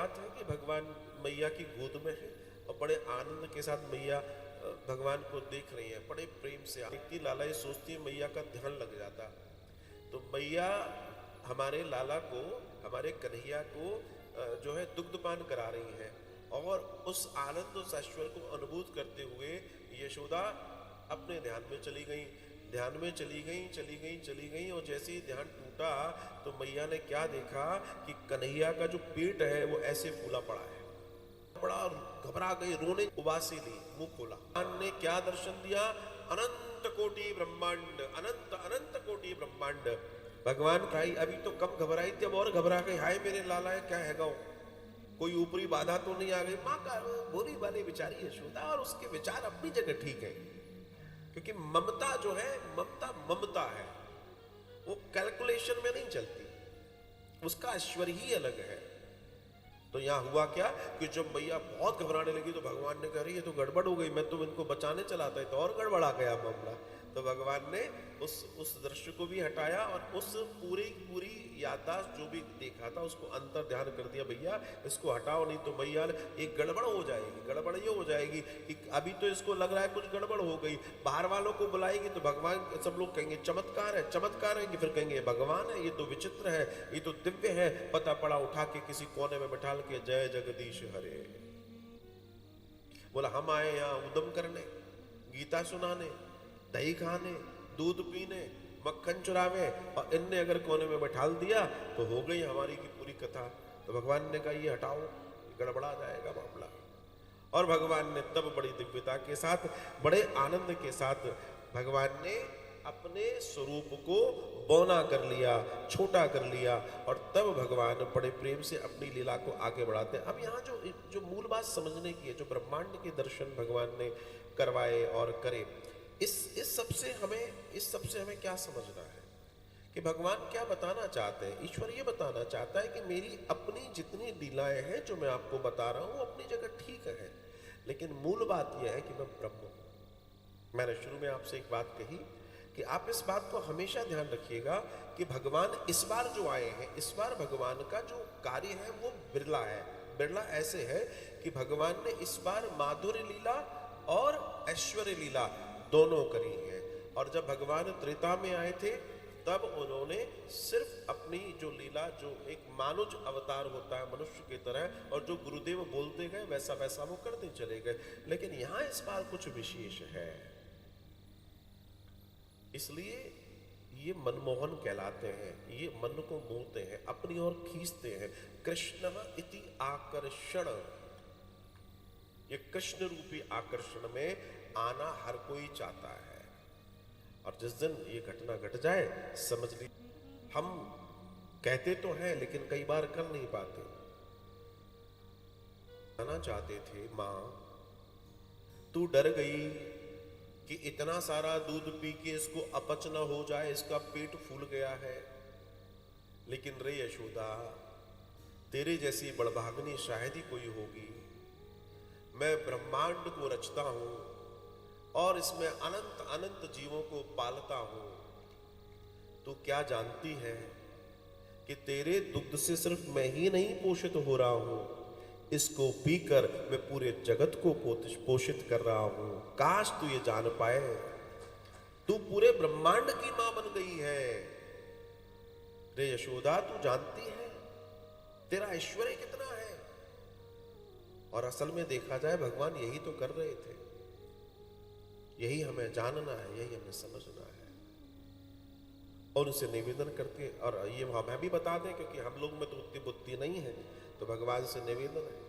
बात है कि भगवान मैया की गोद में है और बड़े आनंद के साथ मैया भगवान को देख रही है, बड़े प्रेम से। देखती लाला ये सोचती है, मैया का ध्यान लग जाता। तो मैया हमारे लाला को, हमारे कन्हैया को जो है दुग्धपान करा रही है और उस आनंद उस ऐश्वर्य को अनुभूत करते हुए यशोदा अपने ध्यान में चली गई, ध्यान में चली गई और जैसे ही ध्यान टूटा तो मैया ने क्या देखा कि कन्हैया का जो पेट है वो ऐसे फूला पड़ा है। बड़ा घबरा गई, रोने उबासी ली, मुंह खोला। भगवान ने क्या दर्शन दिया? अनंत कोटि ब्रह्मांड, अनंत अनंत कोटि ब्रह्मांड। भगवान भाई अभी तो कम घबराई थी, अब और घबरा गई। हाय मेरे लाला है, क्या हैगा, कोई ऊपरी बाधा तो नहीं आ गई? माँ का भोली वाली बेचारी यशोदा, और उसके विचार अपनी जगह ठीक है, क्योंकि ममता जो है, ममता है, वो कैलकुलेशन में नहीं चलती, उसका ऐश्वर्य ही अलग है। तो यहां हुआ क्या कि जब मैया बहुत घबराने लगी तो भगवान ने कह रही है तो गड़बड़ हो गई, मैं तो इनको बचाने चला था, तो और गड़बड़ा गया मामला। तो भगवान ने उस दृश्य को भी हटाया और उस पूरी याददाश्त जो भी देखा था उसको अंतर ध्यान कर दिया, भैया इसको हटाओ, नहीं तो मैया एक गड़बड़ हो जाएगी। गड़बड़ ये हो जाएगी कि अभी तो इसको लग रहा है कुछ गड़बड़ हो गई, बाहर वालों को बुलाएगी तो भगवान, सब लोग कहेंगे चमत्कार है, चमत्कार है, कि फिर कहेंगे भगवान है, ये तो विचित्र है, ये तो दिव्य है। पता पड़ा उठा के किसी कोने में बैठा के जय जगदीश हरे, बोला हम आए यहाँ उदम करने, गीता सुनाने, दही खाने, दूध पीने, मक्खन चुरावे, और इनने अगर कोने में बैठा दिया तो हो गई हमारी की पूरी कथा। तो भगवान ने कहा ये हटाओ, गड़बड़ा जाएगा मामला। और भगवान ने तब बड़ी दिव्यता के साथ, बड़े आनंद के साथ भगवान ने अपने स्वरूप को बौना कर लिया, छोटा कर लिया, और तब भगवान बड़े प्रेम से अपनी लीला को आगे बढ़ाते हैं। अब यहाँ जो मूल बात समझने की है, जो ब्रह्मांड के दर्शन भगवान ने करवाए और करे, इस सबसे हमें क्या समझना है कि भगवान क्या बताना चाहते हैं? ईश्वर ये बताना चाहता है कि मेरी अपनी जितनी लीलाएं हैं जो मैं आपको बता रहा हूं अपनी जगह ठीक है, लेकिन मूल बात यह है कि मैं ब्रह्म हूं। मैंने शुरू में आपसे एक बात कही कि आप इस बात को हमेशा ध्यान रखिएगा कि भगवान इस बार जो आए हैं, इस बार भगवान का जो कार्य है वो बिरला है। बिरला ऐसे है कि भगवान ने इस बार माधुर्य लीला और ऐश्वर्य लीला दोनों करी है। और जब भगवान त्रेता में आए थे तब उन्होंने सिर्फ अपनी जो लीला, जो एक मानुष अवतार होता है मनुष्य की तरह, और जो गुरुदेव बोलते गए वैसा वैसा वो करते चले गए। लेकिन यहां इस बार कुछ विशेष है, इसलिए ये मनमोहन कहलाते हैं, ये मन को मोहते हैं, अपनी ओर खींचते हैं। कृष्ण इति आकर्षण, ये कृष्ण रूपी आकर्षण में आना हर कोई चाहता है। और जिस दिन ये घटना घट जाए, समझ लीजिए हम कहते तो हैं लेकिन कई बार कर नहीं पाते। आना चाहते थे, मां तू डर गई कि इतना सारा दूध पी के इसको अपच न हो जाए, इसका पेट फूल गया है। लेकिन रे यशोदा, तेरे जैसी बड़भागनी शायद ही कोई होगी। मैं ब्रह्मांड को रचता हूं और इसमें अनंत अनंत जीवों को पालता हूं। तू क्या जानती है कि तेरे दुग्ध से सिर्फ मैं ही नहीं पोषित हो रहा हूं, इसको पीकर मैं पूरे जगत को पोषित कर रहा हूं। काश तू ये जान पाए, तू पूरे ब्रह्मांड की मां बन गई है। रे यशोदा, तू जानती है तेरा ऐश्वर्य कितना है? और असल में देखा जाए भगवान यही तो कर रहे थे। यही हमें जानना है, यही हमें समझना है और उनसे निवेदन करके, और ये हमें भी बता दें क्योंकि हम लोग में तो उतनी बुद्धि नहीं है, तो भगवान से निवेदन है।